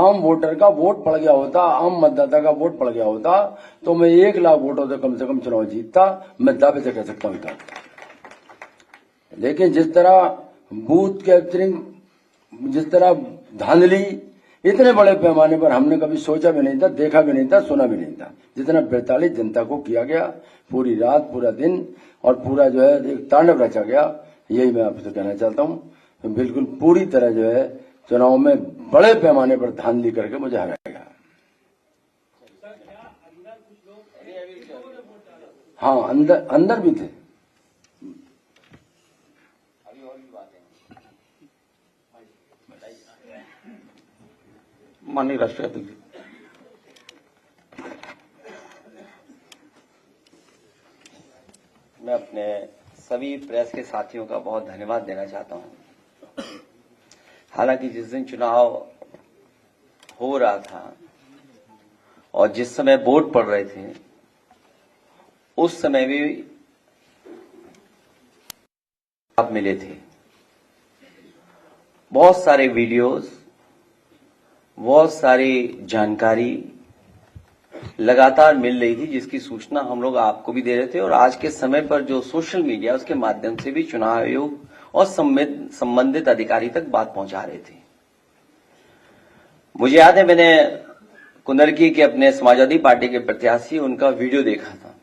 आम वोटर का वोट पड़ गया होता, आम मतदाता का वोट पड़ गया होता, तो मैं 1 लाख वोटों से कम चुनाव जीतता, मैं दावे से कह सकता हूं। लेकिन जिस तरह बूथ कैप्चरिंग, जिस तरह धांधली इतने बड़े पैमाने पर हमने कभी सोचा भी नहीं था, देखा भी नहीं था, सुना भी नहीं था, जितना 42 जनता को किया गया, पूरी रात पूरा दिन और पूरा जो है एक तांडव रचा गया। यही मैं आपसे कहना चाहता हूं, तो बिल्कुल पूरी तरह जो है चुनाव में बड़े पैमाने पर धांधली करके मुझे हराया गया। हाँ, अंदर भी थे। माननीय राष्ट्रीय अध्यक्ष, मैं अपने सभी प्रेस के साथियों का बहुत धन्यवाद देना चाहता हूं। हालांकि जिस दिन चुनाव हो रहा था और जिस समय वोट पड़ रहे थे, उस समय भी आप मिले थे। बहुत सारे वीडियोस, बहुत सारी जानकारी लगातार मिल रही थी, जिसकी सूचना हम लोग आपको भी दे रहे थे और आज के समय पर जो सोशल मीडिया उसके माध्यम से भी चुनाव आयोग और संबंधित अधिकारी तक बात पहुंचा रहे थे। मुझे याद है, मैंने कुंदरकी के अपने समाजवादी पार्टी के प्रत्याशी, उनका वीडियो देखा था।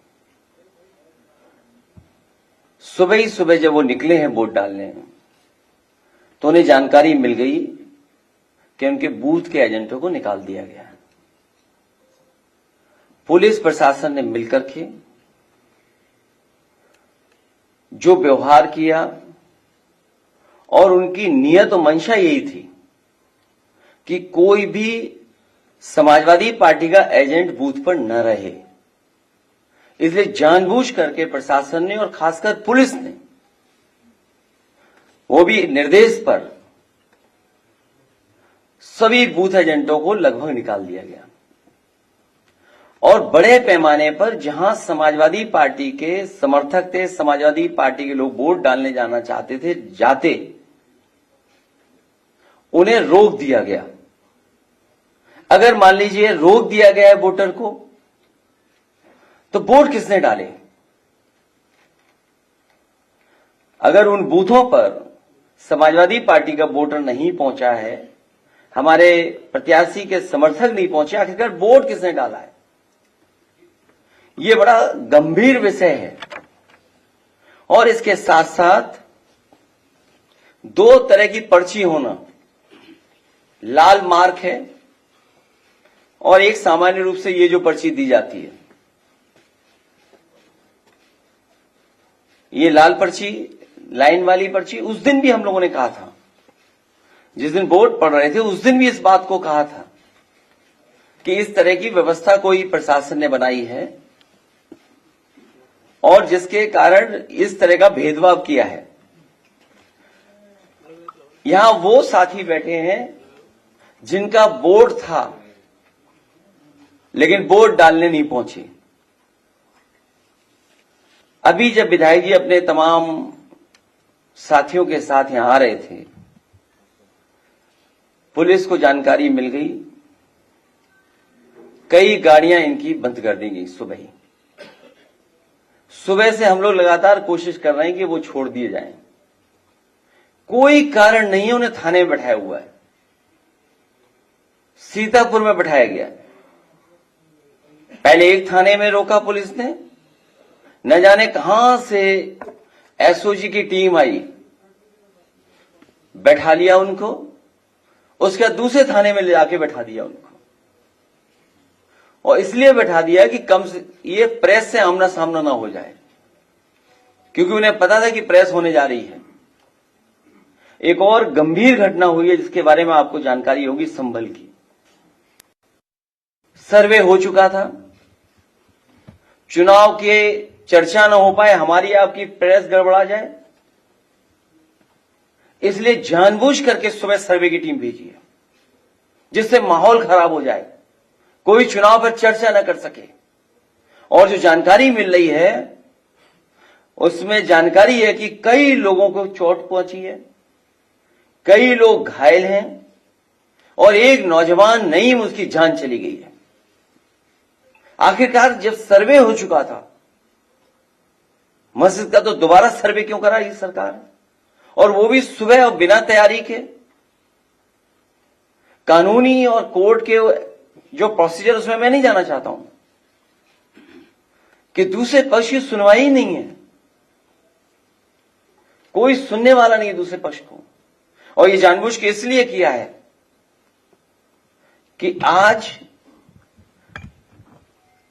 सुबह ही सुबह जब वो निकले हैं वोट डालने, तो उन्हें जानकारी मिल गई कि उनके बूथ के एजेंटों को निकाल दिया गया। पुलिस प्रशासन ने मिलकर के जो व्यवहार किया, और उनकी नियत और मंशा यही थी कि कोई भी समाजवादी पार्टी का एजेंट बूथ पर न रहे। इसलिए जानबूझ करके प्रशासन ने और खासकर पुलिस ने, वो भी निर्देश पर, सभी बूथ एजेंटों को लगभग निकाल दिया गया। और बड़े पैमाने पर जहां समाजवादी पार्टी के समर्थक थे, समाजवादी पार्टी के लोग वोट डालने जाना चाहते थे, जाते उन्हें रोक दिया गया। अगर मान लीजिए रोक दिया गया है वोटर को, तो वोट किसने डाले? अगर उन बूथों पर समाजवादी पार्टी का वोटर नहीं पहुंचा है, हमारे प्रत्याशी के समर्थक नहीं पहुंचे, आखिरकार वोट किसने डाला है? ये बड़ा गंभीर विषय है। और इसके साथ साथ 2 तरह की पर्ची होना, लाल मार्क है और एक सामान्य रूप से ये जो पर्ची दी जाती है, ये लाल पर्ची, लाइन वाली पर्ची। उस दिन भी हम लोगों ने कहा था, जिस दिन वोट पड़ रहे थे, उस दिन भी इस बात को कहा था कि इस तरह की व्यवस्था कोई प्रशासन ने बनाई है और जिसके कारण इस तरह का भेदभाव किया है। यहां वो साथी बैठे हैं जिनका वोट था, लेकिन वोट डालने नहीं पहुंचे। अभी जब विधायक जी अपने तमाम साथियों के साथ यहां आ रहे थे, पुलिस को जानकारी मिल गई, कई गाड़ियां इनकी बंद कर दी गई। सुबह से हम लोग लगातार कोशिश कर रहे हैं कि वो छोड़ दिए जाएं। कोई कारण नहीं है, उन्हें थाने में बैठाया हुआ है, सीतापुर में बैठाया गया। पहले एक थाने में रोका पुलिस ने, न जाने कहां से एसओजी की टीम आई, बैठा लिया उनको, उसके बाद दूसरे थाने में ले जाके बैठा दिया उनको। और इसलिए बैठा दिया कि कम से ये प्रेस से आमना सामना ना हो जाए, क्योंकि उन्हें पता था कि प्रेस होने जा रही है। एक और गंभीर घटना हुई है जिसके बारे में आपको जानकारी होगी, संभल की। सर्वे हो चुका था, चुनाव के चर्चा न हो पाए, हमारी आपकी प्रेस गड़बड़ा जाए, इसलिए जानबूझ करके सुबह सर्वे की टीम भेजी है, जिससे माहौल खराब हो जाए, कोई चुनाव पर चर्चा न कर सके। और जो जानकारी मिल रही है उसमें जानकारी है कि कई लोगों को चोट पहुंची है, कई लोग घायल हैं और एक नौजवान नईम उसकी जान चली गई है। आखिरकार जब सर्वे हो चुका था मस्जिद का, तो दोबारा सर्वे क्यों करा ये सरकार, और वो भी सुबह और बिना तैयारी के। कानूनी और कोर्ट के जो प्रोसीजर, उसमें मैं नहीं जाना चाहता हूं कि दूसरे पक्ष की सुनवाई ही नहीं है, कोई सुनने वाला नहीं है दूसरे पक्ष को। और ये जानबूझ के इसलिए किया है कि आज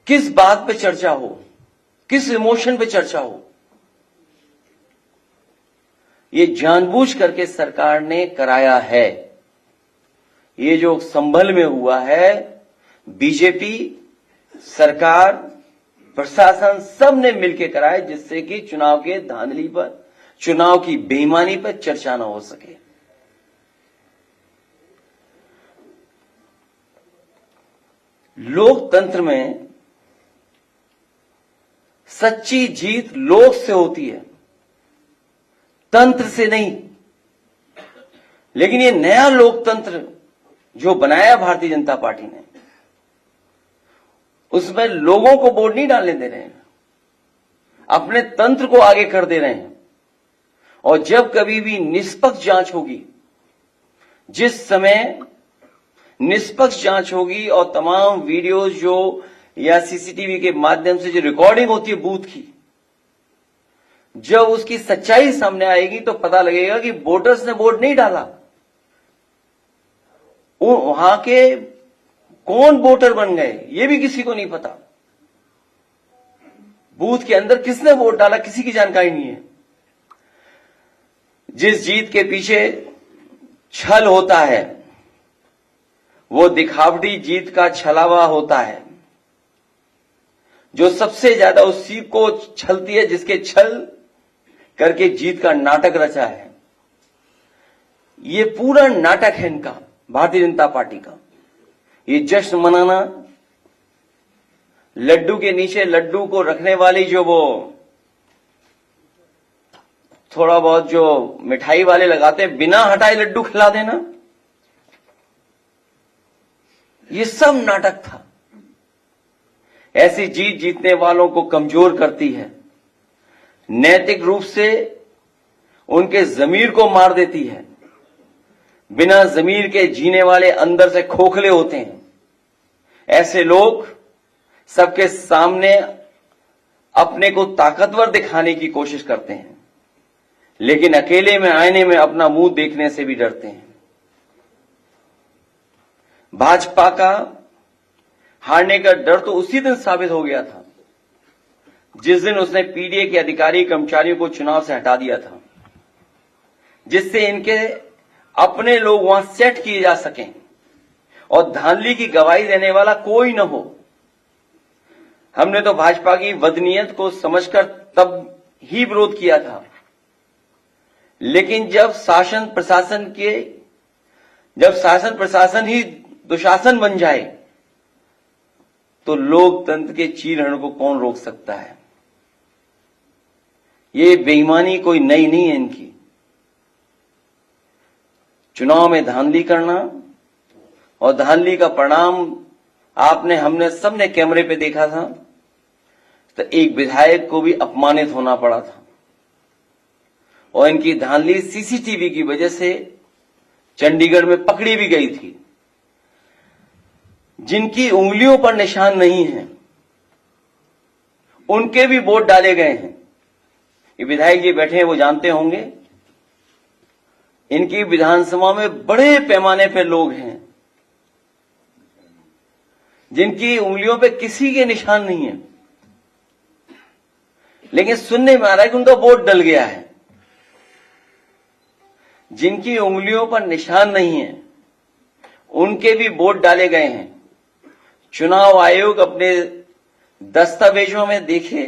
किस बात पे चर्चा हो, किस इमोशन पे चर्चा हो, ये जानबूझ करके सरकार ने कराया है। ये जो संभल में हुआ है, बीजेपी सरकार, प्रशासन, सब ने मिलकर कराया, जिससे कि चुनाव के धांधली पर, चुनाव की बेईमानी पर चर्चा न हो सके। लोकतंत्र में सच्ची जीत लोक से होती है, तंत्र से नहीं। लेकिन ये नया लोकतंत्र जो बनाया भारतीय जनता पार्टी ने, उसमें लोगों को वोट नहीं डालने दे रहे हैं, अपने तंत्र को आगे कर दे रहे हैं। और जब कभी भी निष्पक्ष जांच होगी, जिस समय निष्पक्ष जांच होगी और तमाम वीडियोज जो या सीसीटीवी के माध्यम से जो रिकॉर्डिंग होती है बूथ की, जब उसकी सच्चाई सामने आएगी तो पता लगेगा कि वोटर्स ने वोट नहीं डाला, वहां के कौन वोटर बन गए ये भी किसी को नहीं पता। बूथ के अंदर किसने वोट डाला किसी की जानकारी नहीं है। जिस जीत के पीछे छल होता है वो दिखावटी जीत का छलावा होता है, जो सबसे ज्यादा उस सीट को छलती है जिसके छल करके जीत का नाटक रचा है। ये पूरा नाटक है इनका, भारतीय जनता पार्टी का। ये जश्न मनाना, लड्डू के नीचे लड्डू को रखने वाली जो वो थोड़ा बहुत जो मिठाई वाले लगाते हैं, बिना हटाए लड्डू खिला देना, ये सब नाटक था। ऐसी जीत जीतने वालों को कमजोर करती है, नैतिक रूप से उनके जमीर को मार देती है। बिना जमीर के जीने वाले अंदर से खोखले होते हैं। ऐसे लोग सबके सामने अपने को ताकतवर दिखाने की कोशिश करते हैं, लेकिन अकेले में आईने में अपना मुंह देखने से भी डरते हैं। भाजपा का हारने का डर तो उसी दिन साबित हो गया था जिस दिन उसने पीडीए के अधिकारी कर्मचारियों को चुनाव से हटा दिया था, जिससे इनके अपने लोग वहां सेट किए जा सकें और धांधली की गवाही देने वाला कोई न हो। हमने तो भाजपा की बदनीयत को समझकर तब ही विरोध किया था, लेकिन जब शासन प्रशासन ही दुशासन बन जाए तो लोकतंत्र के चीरहरण को कौन रोक सकता है। ये बेईमानी कोई नई नहीं है इनकी। चुनाव में धांधली करना, और धांधली का परिणाम हमने सबने कैमरे पे देखा था। तो एक विधायक को भी अपमानित होना पड़ा था, और इनकी धांधली सीसीटीवी की वजह से चंडीगढ़ में पकड़ी भी गई थी। जिनकी उंगलियों पर निशान नहीं है उनके भी वोट डाले गए हैं। ये विधायक जी बैठे हैं, वो जानते होंगे। इनकी विधानसभा में बड़े पैमाने पर लोग हैं जिनकी उंगलियों पे किसी के निशान नहीं है, लेकिन सुनने में आ रहा है कि उनका वोट डल गया है। जिनकी उंगलियों पर निशान नहीं है उनके भी वोट डाले गए हैं। चुनाव आयोग अपने दस्तावेजों में देखे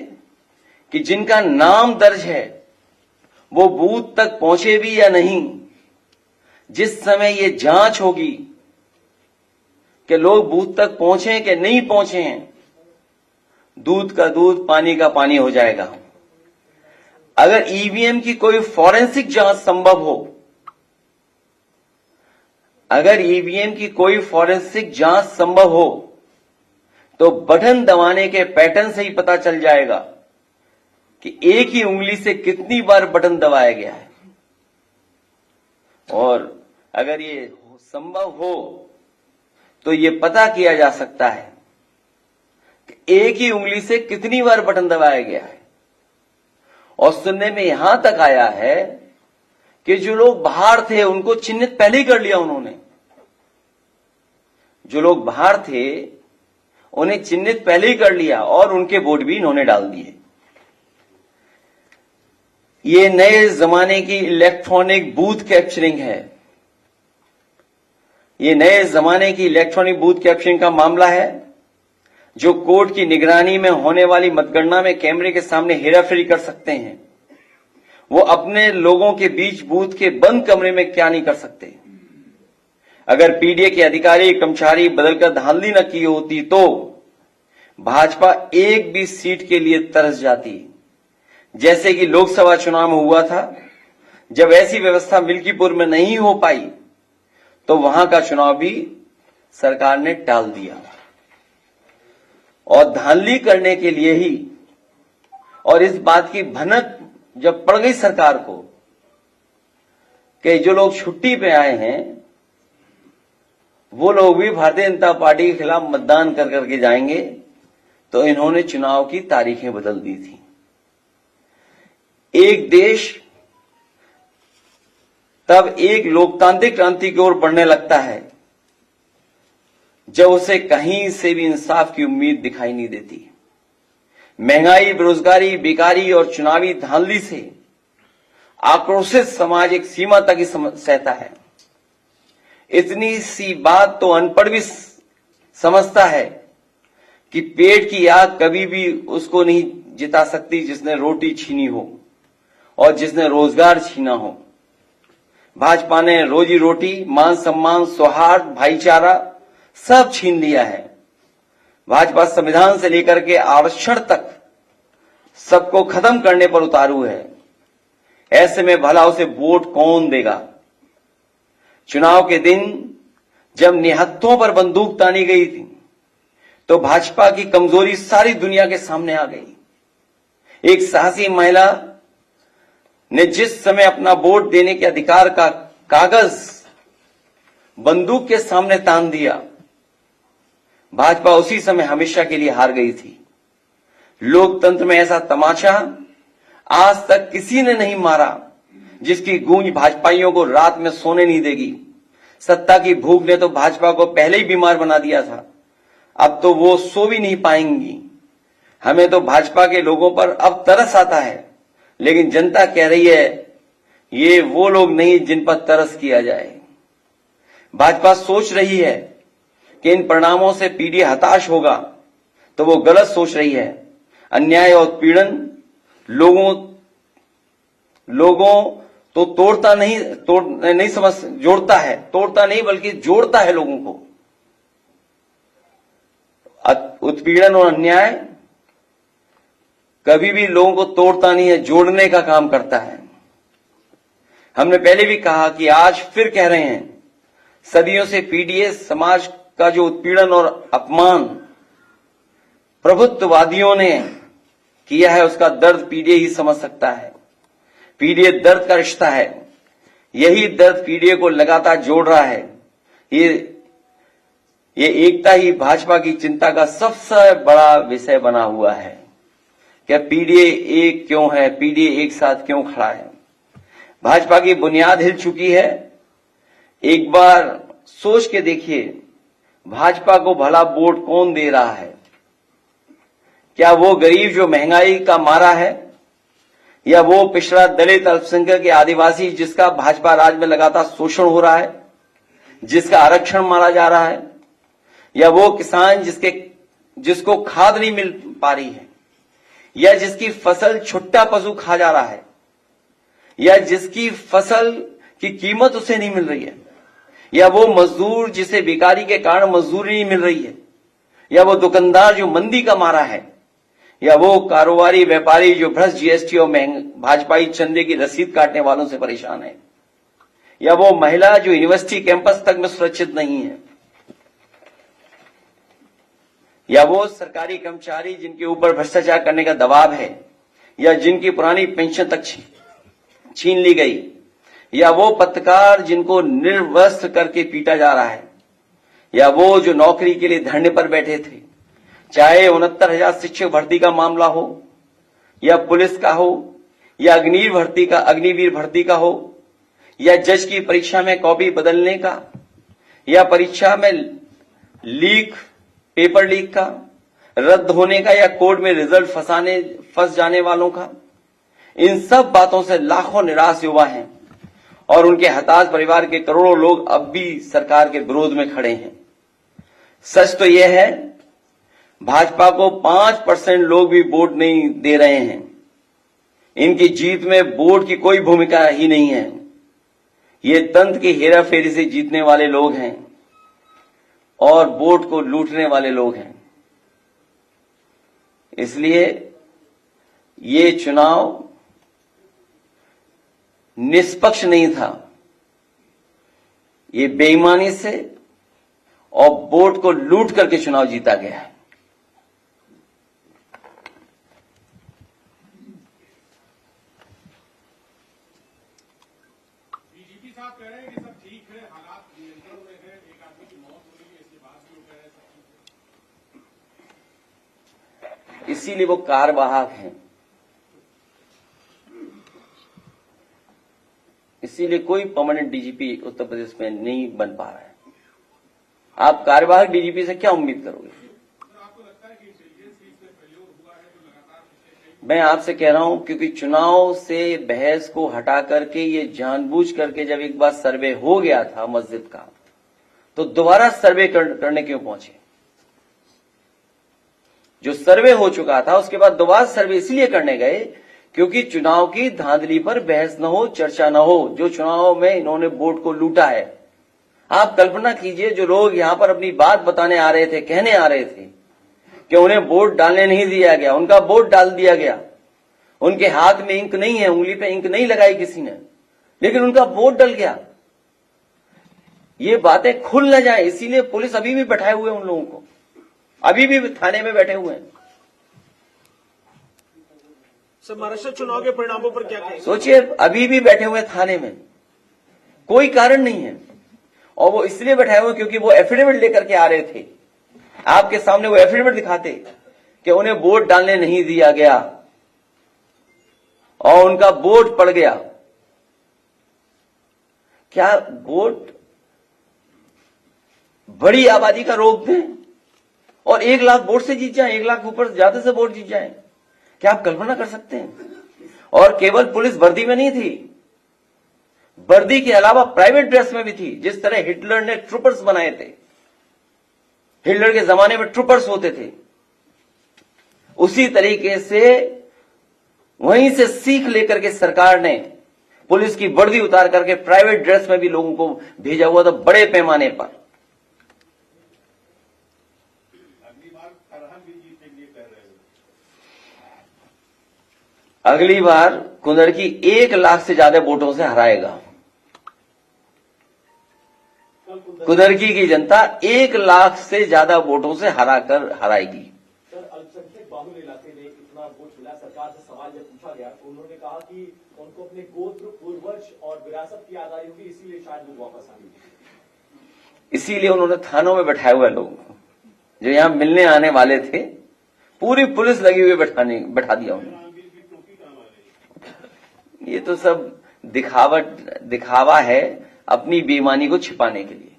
कि जिनका नाम दर्ज है वो बूथ तक पहुंचे भी या नहीं। जिस समय ये जांच होगी कि लोग बूथ तक पहुंचे कि नहीं पहुंचे हैं, दूध का दूध पानी का पानी हो जाएगा। अगर ईवीएम की कोई फॉरेंसिक जांच संभव हो, अगर ईवीएम की कोई फॉरेंसिक जांच संभव हो तो बटन दबाने के पैटर्न से ही पता चल जाएगा कि एक ही उंगली से कितनी बार बटन दबाया गया है। और अगर ये संभव हो तो ये पता किया जा सकता है कि एक ही उंगली से कितनी बार बटन दबाया गया है। और सुनने में यहां तक आया है कि जो लोग बाहर थे उनको चिन्हित पहले ही कर लिया उन्होंने। जो लोग बाहर थे उन्हें चिन्हित पहले ही कर लिया और उनके वोट भी इन्होंने डाल दिए। ये नए जमाने की इलेक्ट्रॉनिक बूथ कैप्चरिंग है। ये नए जमाने की इलेक्ट्रॉनिक बूथ कैप्चरिंग का मामला है जो कोर्ट की निगरानी में होने वाली मतगणना में कैमरे के सामने हेराफेरी कर सकते हैं। वो अपने लोगों के बीच बूथ के बंद कमरे में क्या नहीं कर सकते। अगर पीडीए के अधिकारी कर्मचारी बदलकर धांधली न की होती तो भाजपा एक भी सीट के लिए तरस जाती, जैसे कि लोकसभा चुनाव में हुआ था। जब ऐसी व्यवस्था मिल्कीपुर में नहीं हो पाई तो वहां का चुनाव भी सरकार ने टाल दिया। और धांधली करने के लिए ही, और इस बात की भनक जब पड़ गई सरकार को कि जो लोग छुट्टी पे आए हैं वो लोग भी भारतीय जनता पार्टी के खिलाफ मतदान कर करके जाएंगे, तो इन्होंने चुनाव की तारीखें बदल दी थी। एक देश तब एक लोकतांत्रिक क्रांति की ओर बढ़ने लगता है जब उसे कहीं से भी इंसाफ की उम्मीद दिखाई नहीं देती। महंगाई, बेरोजगारी, बेकारी और चुनावी धांधली से आक्रोशित समाज एक सीमा तक ही सहता है। इतनी सी बात तो अनपढ़ भी समझता है कि पेट की आग कभी भी उसको नहीं जिता सकती जिसने रोटी छीनी हो और जिसने रोजगार छीना हो। भाजपा ने रोजी रोटी, मान सम्मान, सौहार्द, भाईचारा सब छीन लिया है। भाजपा संविधान से लेकर के आरक्षण तक सबको खत्म करने पर उतारू है। ऐसे में भला उसे वोट कौन देगा? चुनाव के दिन जब निहत्थों पर बंदूक तानी गई थी तो भाजपा की कमजोरी सारी दुनिया के सामने आ गई। एक साहसी महिला ने जिस समय अपना वोट देने के अधिकार का कागज बंदूक के सामने तान दिया, भाजपा उसी समय हमेशा के लिए हार गई थी। लोकतंत्र में ऐसा तमाचा आज तक किसी ने नहीं मारा जिसकी गूंज भाजपाइयों को रात में सोने नहीं देगी। सत्ता की भूख ने तो भाजपा को पहले ही बीमार बना दिया था, अब तो वो सो भी नहीं पाएंगी। हमें तो भाजपा के लोगों पर अब तरस आता है, लेकिन जनता कह रही है ये वो लोग नहीं जिन पर तरस किया जाए। भाजपा सोच रही है कि इन परिणामों से पीडीए हताश होगा, तो वो गलत सोच रही है। अन्याय और पीड़न लोगों तो तोड़ता नहीं समझ, जोड़ता है, तोड़ता नहीं बल्कि जोड़ता है लोगों को। उत्पीड़न और अन्याय कभी भी लोगों को तोड़ता नहीं है, जोड़ने का काम करता है। हमने पहले भी कहा कि आज फिर कह रहे हैं, सदियों से पीडीए समाज का जो उत्पीड़न और अपमान प्रभुत्ववादियों ने किया है उसका दर्द पीडीए ही समझ सकता है। पीडीए दर्द का रिश्ता है, यही दर्द पीडीए को लगातार जोड़ रहा है। ये एकता ही भाजपा की चिंता का सबसे बड़ा विषय बना हुआ है। क्या पीडीए एक क्यों है? पीडीए एक साथ क्यों खड़ा है? भाजपा की बुनियाद हिल चुकी है। एक बार सोच के देखिए, भाजपा को भला वोट कौन दे रहा है? क्या वो गरीब जो महंगाई का मारा है, या वो पिछड़ा दलित, अल्पसंख्यक या आदिवासी जिसका भाजपा राज में लगातार शोषण हो रहा है, जिसका आरक्षण मारा जा रहा है, या वो किसान जिसको खाद नहीं मिल पा रही है, या जिसकी फसल छुट्टा पशु खा जा रहा है, या जिसकी फसल की कीमत उसे नहीं मिल रही है, या वो मजदूर जिसे बेकारी के कारण मजदूरी नहीं मिल रही है, या वो दुकानदार जो मंदी का मारा है, या वो कारोबारी व्यापारी जो भ्रष्ट जीएसटी और भाजपाई चंदे की रसीद काटने वालों से परेशान है, या वो महिला जो यूनिवर्सिटी कैंपस तक में सुरक्षित नहीं है, या वो सरकारी कर्मचारी जिनके ऊपर भ्रष्टाचार करने का दबाव है, या जिनकी पुरानी पेंशन तक छीन ली गई, या वो पत्रकार जिनको निर्वस्त्र करके पीटा जा रहा है, या वो जो नौकरी के लिए धरने पर बैठे थे, चाहे 69,000 शिक्षक भर्ती का मामला हो, या पुलिस का हो, या अग्निवीर भर्ती का हो, या जज की परीक्षा में कॉपी बदलने का, या परीक्षा में पेपर लीक का, रद्द होने का, या कोर्ट में रिजल्ट फंस जाने वालों का, इन सब बातों से लाखों निराश युवा हैं और उनके हताश परिवार के करोड़ों लोग अब भी सरकार के विरोध में खड़े हैं। सच तो यह है, भाजपा को 5% लोग भी वोट नहीं दे रहे हैं। इनकी जीत में वोट की कोई भूमिका ही नहीं है। ये तंत्र की हेराफेरी से जीतने वाले लोग हैं और वोट को लूटने वाले लोग हैं। इसलिए ये चुनाव निष्पक्ष नहीं था, ये बेईमानी से और वोट को लूट करके चुनाव जीता गया है। डीजीपी साहब कह रहे हैं कि सब ठीक है, हालात नियंत्रण में है, एक आदमी की मौत हो रही है, इसके बाद भी वो कह रहे हैं सब ठीक है। इसीलिए वो कार्यवाहक हैं, इसीलिए कोई परमानेंट डीजीपी उत्तर प्रदेश में नहीं बन पा रहा है। आप कार्यवाहक डीजीपी से क्या उम्मीद करोगे? आपको लगता है कि इंटेलिजेंस की इसमें प्रयोग हुआ है जो लगातार पिछले मैं आपसे कह रहा हूं, क्योंकि चुनाव से बहस को हटा करके ये जानबूझ करके जब एक बार सर्वे हो गया था मस्जिद का, तो दोबारा सर्वे करने क्यों पहुंचे? जो सर्वे हो चुका था उसके बाद दोबारा सर्वे इसलिए करने गए क्योंकि चुनाव की धांधली पर बहस न हो, चर्चा न हो। जो चुनाव में इन्होंने वोट को लूटा है, आप कल्पना कीजिए, जो लोग यहां पर अपनी बात बताने आ रहे थे, कहने आ रहे थे कि उन्हें वोट डालने नहीं दिया गया, उनका वोट डाल दिया गया, उनके हाथ में इंक नहीं है, उंगली पे इंक नहीं लगाई किसी ने, लेकिन उनका वोट डल गया। ये बातें खुल न जाए, इसीलिए पुलिस अभी भी बैठाए हुए उन लोगों को, अभी भी थाने में बैठे हुए हैं। सर, महाराष्ट्र चुनाव के परिणामों पर क्या कहेंगे? सोचिए, अभी भी बैठे हुए थाने में, कोई कारण नहीं है, और वो इसलिए बैठाए हुए क्योंकि वो एफिडेविट लेकर के आ रहे थे। आपके सामने वो एफिडेविट दिखाते कि उन्हें वोट डालने नहीं दिया गया और उनका वोट पड़ गया। क्या वोट बड़ी आबादी का रोक दें और 1 लाख वोट से जीत जाए, 1 लाख ऊपर ज्यादा से वोट जीत जाए? क्या आप कल्पना कर सकते हैं? और केवल पुलिस वर्दी में नहीं थी, वर्दी के अलावा प्राइवेट ड्रेस में भी थी। जिस तरह हिटलर ने ट्रूपर्स बनाए थे, हिटलर के जमाने में ट्रूपर्स होते थे, उसी तरीके से वहीं से सीख लेकर के सरकार ने पुलिस की वर्दी उतार करके प्राइवेट ड्रेस में भी लोगों को भेजा हुआ था, बड़े पैमाने पर। अगली बार कुंदरकी 1 लाख से ज्यादा वोटों से हराएगा। कुंदरकी की जनता 1 लाख से ज्यादा वोटों से हराएगी। सर, अल्पसंख्यक बाहुल इलाके में इतना वोट मिला, सरकार से सवाल जब पूछा गया तो उन्होंने कहा कि उनको अपने गोत्र, पूर्वज और विरासत की याद आई होगी, इसीलिए शायद वो वापस आ गए। इसीलिए उन्होंने थानों में बैठाए हुए लोग जो यहां मिलने आने वाले थे, पूरी पुलिस लगी हुई बैठा दिया उन्होंने। ये तो सब दिखावा है अपनी बेईमानी को छिपाने के लिए।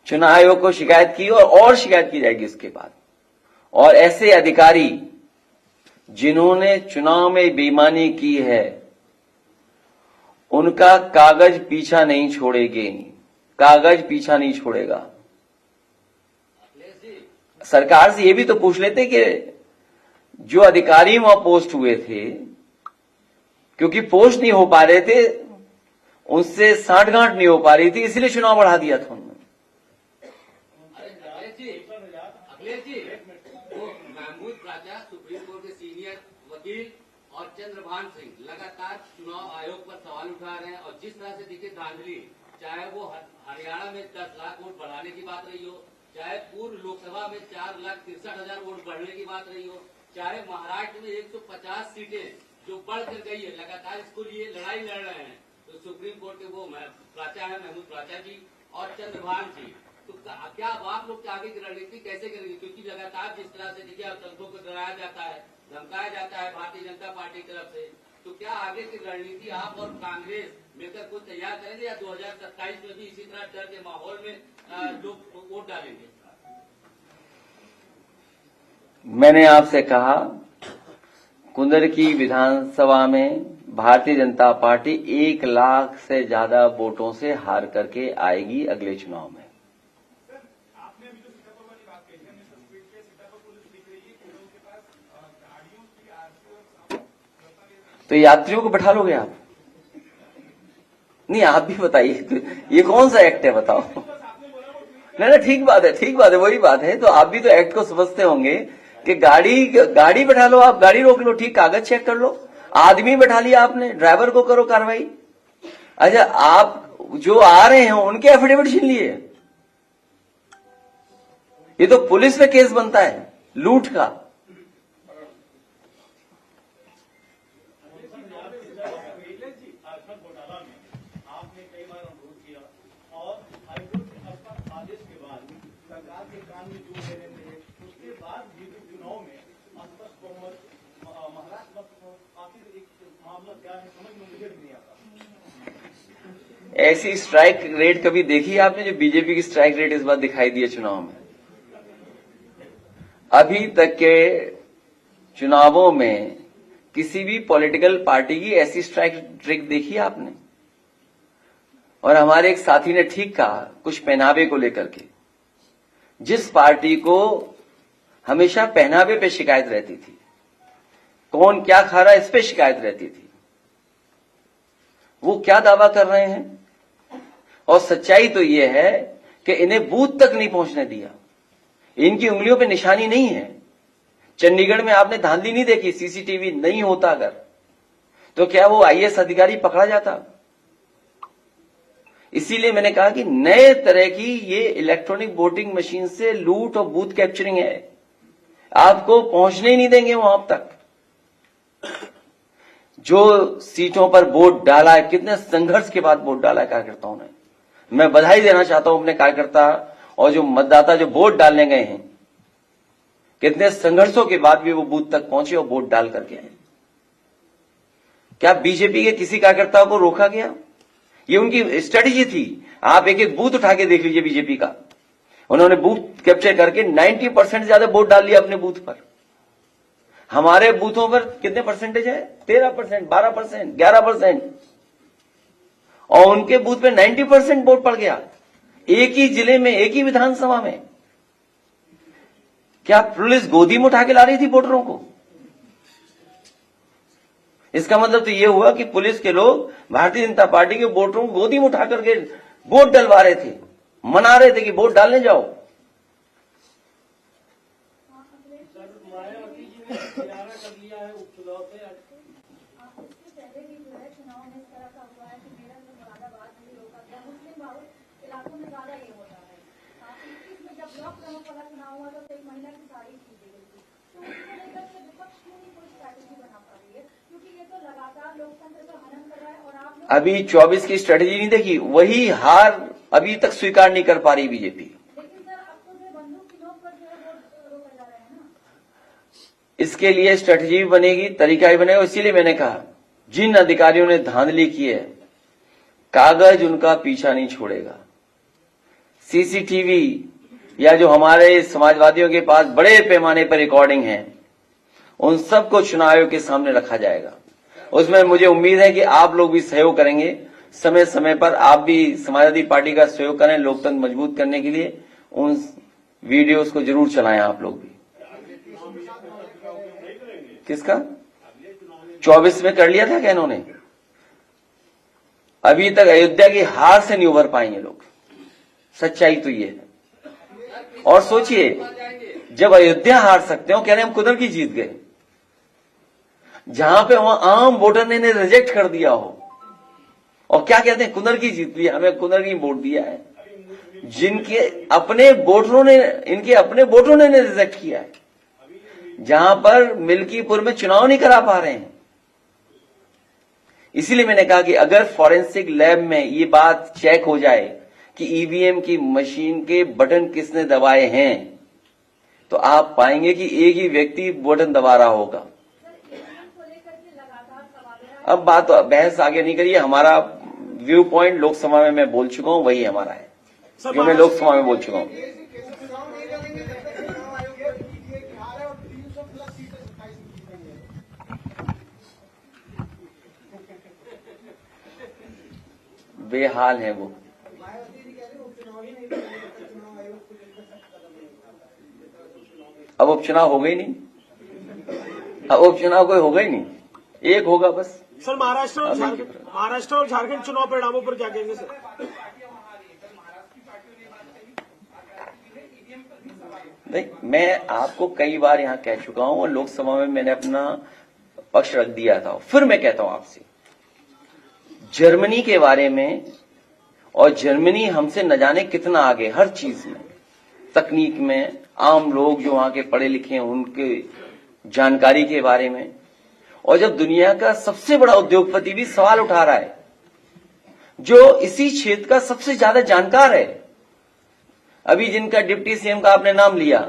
चुनाव आयोग को शिकायत की और शिकायत की जाएगी इसके बाद। और ऐसे अधिकारी जिन्होंने चुनाव में बेईमानी की है, उनका कागज पीछा नहीं छोड़ेगी, कागज पीछा नहीं छोड़ेगा। सरकार से ये भी तो पूछ लेते कि जो अधिकारी वहां पोस्ट हुए थे, क्योंकि पोस्ट नहीं हो पा रहे थे, उनसे साठगांठ नहीं हो पा रही थी, इसलिए चुनाव बढ़ा दिया था उन्होंने। अखिलेश जी, वो महमूद राजा सुप्रीम कोर्ट के सीनियर वकील और चंद्रभान सिंह लगातार चुनाव आयोग पर सवाल उठा रहे हैं, और जिस तरह से दिखे धांधली, चाहे वो हरियाणा में 10 लाख वोट बढ़ाने की बात रही हो, चाहे पूर्व लोकसभा में 4,63,000 वोट बढ़ने की बात रही हो, चाहे महाराष्ट्र में 150 सीटें जो बढ़ कर गई है, लगातार इसको लिए लड़ाई लड़ रहे हैं। तो सुप्रीम कोर्ट के वो प्राचार्य है महमूद प्राचार्य जी और चंद्रभान जी, तो क्या आप लोग आगे की रणनीति कैसे करेंगे? क्योंकि लगातार जिस तरह से देखिए अब दंगों को डराया जाता है, धमकाया जाता है भारतीय जनता पार्टी की तरफ से, तो क्या आगे की रणनीति आप और कांग्रेस मिलकर कुछ तैयार करेंगे, या 2027 में भी इसी तरह डर के माहौल में लोग वोट डालेंगे? मैंने आपसे कहा, कुंदर की विधानसभा में भारतीय जनता पार्टी 1 लाख से ज्यादा वोटों से हार करके आएगी अगले चुनाव में। आपने अभी जो सीतापुर वाली बात कही है, मिस्टर स्पीड पे सीतापुर पुलिस दिख रही है कि उनके पास गाड़ियों की आरसी और तो यात्रियों को बैठा लोगे आप? नहीं, आप भी बताइए, ये कौन सा एक्ट है बताओ? नहीं, ठीक बात है, ठीक बात है, वही बात है। तो आप भी तो एक्ट को समझते होंगे कि गाड़ी बैठा लो, आप गाड़ी रोक लो, ठीक, कागज चेक कर लो, आदमी बैठा लिया आपने, ड्राइवर को करो कार्रवाई। अच्छा, आप जो आ रहे हैं उनके एफिडेविट छीन लिए, ये तो पुलिस पे केस बनता है लूट का। आपने कई बार अनुरोध किया और हाईकोर्ट के आदेश के बाद सरकार के कान में जो दे रहे थे, उसके बाद भी चुनाव में अस्पष्ट बहुमत महाराष्ट्र आखिर एक मामला क्या है समझ में मुझे भी नहीं आता। ऐसी स्ट्राइक रेट कभी देखी आपने जो बीजेपी की स्ट्राइक रेट इस बार दिखाई दी है चुनाव में? अभी तक के चुनावों में किसी भी पॉलिटिकल पार्टी की ऐसी स्ट्राइक रेट देखी आपने? और हमारे एक साथी ने ठीक कहा कुछ पहनावे को लेकर के, जिस पार्टी को हमेशा पहनावे पे शिकायत रहती थी, कौन क्या खा रहा है इस पे शिकायत रहती थी, वो क्या दावा कर रहे हैं? और सच्चाई तो ये है कि इन्हें बूथ तक नहीं पहुंचने दिया, इनकी उंगलियों पे निशानी नहीं है। चंडीगढ़ में आपने धांधली नहीं देखी, सीसीटीवी नहीं होता अगर, तो क्या वो आईएएस अधिकारी पकड़ा जाता? इसीलिए मैंने कहा कि नए तरह की ये इलेक्ट्रॉनिक वोटिंग मशीन से लूट और बूथ कैप्चरिंग है, आपको पहुंचने ही नहीं देंगे वहां तक। जो सीटों पर वोट डाला है, कितने संघर्ष के बाद वोट डाला है कार्यकर्ताओं ने, मैं बधाई देना चाहता हूं अपने कार्यकर्ता और जो मतदाता जो वोट डालने गए हैं, कितने संघर्षों के बाद भी वो बूथ तक पहुंचे और वोट डाल करके आए। क्या बीजेपी के किसी कार्यकर्ता को रोका गया? ये उनकी स्ट्रेटेजी थी। आप एक एक बूथ उठा के देख लीजिए बीजेपी का, उन्होंने बूथ कैप्चर करके 90% से ज्यादा वोट डाल लिया अपने बूथ पर। हमारे बूथों पर कितने परसेंटेज है? 13%, 12%, 11%, और उनके बूथ पे 90% वोट पड़ गया, एक ही जिले में, एक ही विधानसभा में। क्या पुलिस गोदी में उठा के ला रही थी वोटरों को? इसका मतलब तो यह हुआ कि पुलिस के लोग भारतीय जनता पार्टी के वोटरों को गोदी में उठा करके वोट डलवा रहे थे, मना रहे थे कि वोट डालने जाओ। मायावती जी ने किनारा कर लिया है उपचुनाव से। इससे पहले भी जो है चुनाव में इस तरह का हुआ है कि मेरठ में मुरादाबाद में रोका गया, मुस्लिम बहुल इलाकों में ज्यादा ये होता है। 21 में जब ब्लॉक प्रमुख वाला चुनाव हुआ तो एक महिला की तारीफ की गई थी, तो उसको लेकर के विपक्ष क्यों नहीं कोई स्ट्रैटेजी बना पा रही है? क्योंकि ये तो लगातार लोकतंत्र का हनन कर रहा है। और आप अभी 24 की स्ट्रेटेजी नहीं देखी, वही हार अभी तक स्वीकार नहीं कर पा रही बीजेपी। लेकिन सर अब तो जो बंदूक की नोक पर जो है वोट रोका जा रहा है ना। इसके लिए स्ट्रेटेजी भी बनेगी, तरीका भी बनेगा। इसीलिए मैंने कहा जिन अधिकारियों ने धांधली की है, कागज उनका पीछा नहीं छोड़ेगा। सीसीटीवी या जो हमारे समाजवादियों के पास बड़े पैमाने पर रिकॉर्डिंग है, उन सबको चुनाव आयोग के सामने रखा जाएगा। उसमें मुझे उम्मीद है कि आप लोग भी सहयोग करेंगे, समय समय पर आप भी समाजवादी पार्टी का सहयोग करें लोकतंत्र मजबूत करने के लिए। उन वीडियोस को जरूर चलाएं आप लोग भी। किसका 24 में कर लिया था क्या इन्होंने? अभी तक अयोध्या की हार से नहीं उभर पाएंगे लोग, सच्चाई तो ये है। और सोचिए, जब अयोध्या हार सकते हो, कह रहे हम कुदर की जीत गए। जहां पे वहां आम वोटर ने रिजेक्ट कर दिया हो, और क्या कहते हैं कुनरकी जीत लिया, हमें कुनरकी वोट दिया है, जिनके अपने वोटरों ने, इनके अपने वोटरों ने रिजेक्ट किया है, जहां पर मिल्कीपुर में चुनाव नहीं करा पा रहे हैं। इसीलिए मैंने कहा कि अगर फॉरेंसिक लैब में ये बात चेक हो जाए कि ईवीएम की मशीन के बटन किसने दबाए हैं, तो आप पाएंगे कि एक ही व्यक्ति बटन दबा रहा होगा। अब बात बहस आगे नहीं करिए, हमारा व्यू पॉइंट लोकसभा में मैं बोल चुका हूं, वही हमारा है जो मैं लोकसभा में बोल चुका हूं। बेहाल है वो। अब उपचुनाव हो गई नहीं, अब उपचुनाव कोई होगा ही नहीं, एक होगा बस। सर महाराष्ट्र और झारखंड चुनाव परिणामों पर क्या कहेंगे सर? नहीं, मैं आपको कई बार यहां कह चुका हूं और लोकसभा में मैंने अपना पक्ष रख दिया था, फिर मैं कहता हूं आपसे, जर्मनी के बारे में, और जर्मनी हमसे न जाने कितना आगे हर चीज में, तकनीक में, आम लोग जो वहां के पढ़े लिखे हैं उनके जानकारी के बारे में, और जब दुनिया का सबसे बड़ा उद्योगपति भी सवाल उठा रहा है, जो इसी क्षेत्र का सबसे ज्यादा जानकार है, अभी जिनका डिप्टी सीएम का आपने नाम लिया,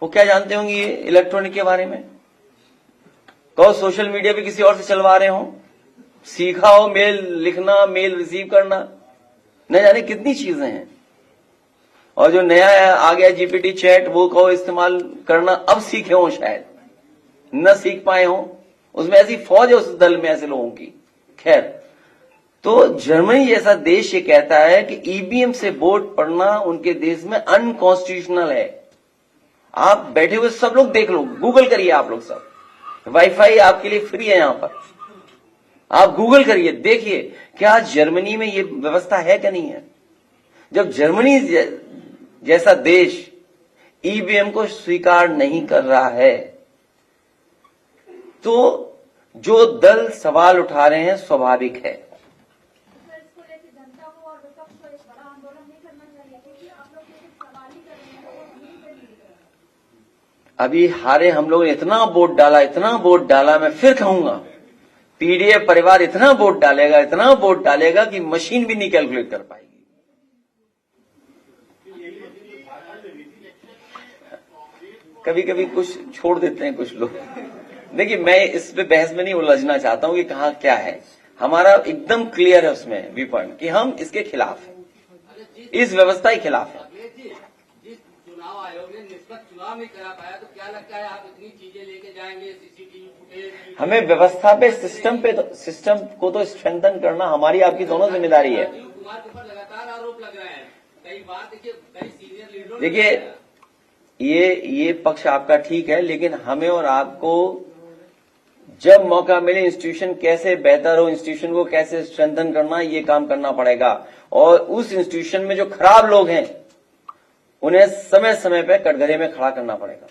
वो क्या जानते होंगे ये इलेक्ट्रॉनिक के बारे में? कहो सोशल मीडिया पे किसी और से चलवा रहे हो, सीखा हो मेल लिखना, मेल रिसीव करना, न जाने कितनी चीजें हैं। और जो नया आ गया जीपीटी चैट, वो कहो इस्तेमाल करना, अब सीखे हो शायद, न सीख पाए हो, उसमें ऐसी फौज है उस दल में ऐसे लोगों की। खैर, तो जर्मनी जैसा देश ये कहता है कि ईवीएम से वोट पड़ना उनके देश में अनकॉन्स्टिट्यूशनल है। आप बैठे हुए सब लोग देख लो, गूगल करिए, आप लोग सब, वाईफाई आपके लिए फ्री है यहां पर, आप गूगल करिए, देखिए क्या जर्मनी में ये व्यवस्था है कि नहीं है। जब जर्मनी जैसा देश ईवीएम को स्वीकार नहीं कर रहा है, तो जो दल सवाल उठा रहे हैं स्वाभाविक है। इसको लेकर जनता को और विपक्ष को एक बड़ा आंदोलन नहीं करना चाहिए, क्योंकि आप लोग सिर्फ सवाल ही कर रहे हैं, वो नहीं कर रहे हैं। अभी हारे हम लोग ने इतना वोट डाला, मैं फिर कहूंगा पीडीए परिवार इतना वोट डालेगा कि मशीन भी नहीं कैलकुलेट कर पाएगी। कभी कभी कुछ छोड़ देते हैं कुछ लोग। देखिए, मैं इस पे बहस में नहीं उलझना चाहता हूं कि कहां क्या है, हमारा एकदम क्लियर है उसमें व्यू पॉइंट कि हम इसके खिलाफ हैं, इस व्यवस्था के खिलाफ है। जिस चुनाव आयोग ने निष्पक्ष चुनाव नहीं करा पाया, तो क्या लगता है आप इतनी चीजें लेके जाएंगे, सीसीटीवी फुटेज? हमें व्यवस्था पे, सिस्टम को तो स्ट्रेंथन करना हमारी आपकी दोनों जिम्मेदारी है। राजीव कुमार के ऊपर लगातार आरोप लग रहे हैं, कई बार देखिए कई सीनियर लीडरों देखिए, ये पक्ष आपका ठीक है, लेकिन हमें और आपको जब मौका मिले इंस्टीट्यूशन कैसे बेहतर हो, इंस्टीट्यूशन को कैसे स्ट्रेंथन करना, ये काम करना पड़ेगा। और उस इंस्टीट्यूशन में जो खराब लोग हैं उन्हें समय समय पे कटघरे में खड़ा करना पड़ेगा।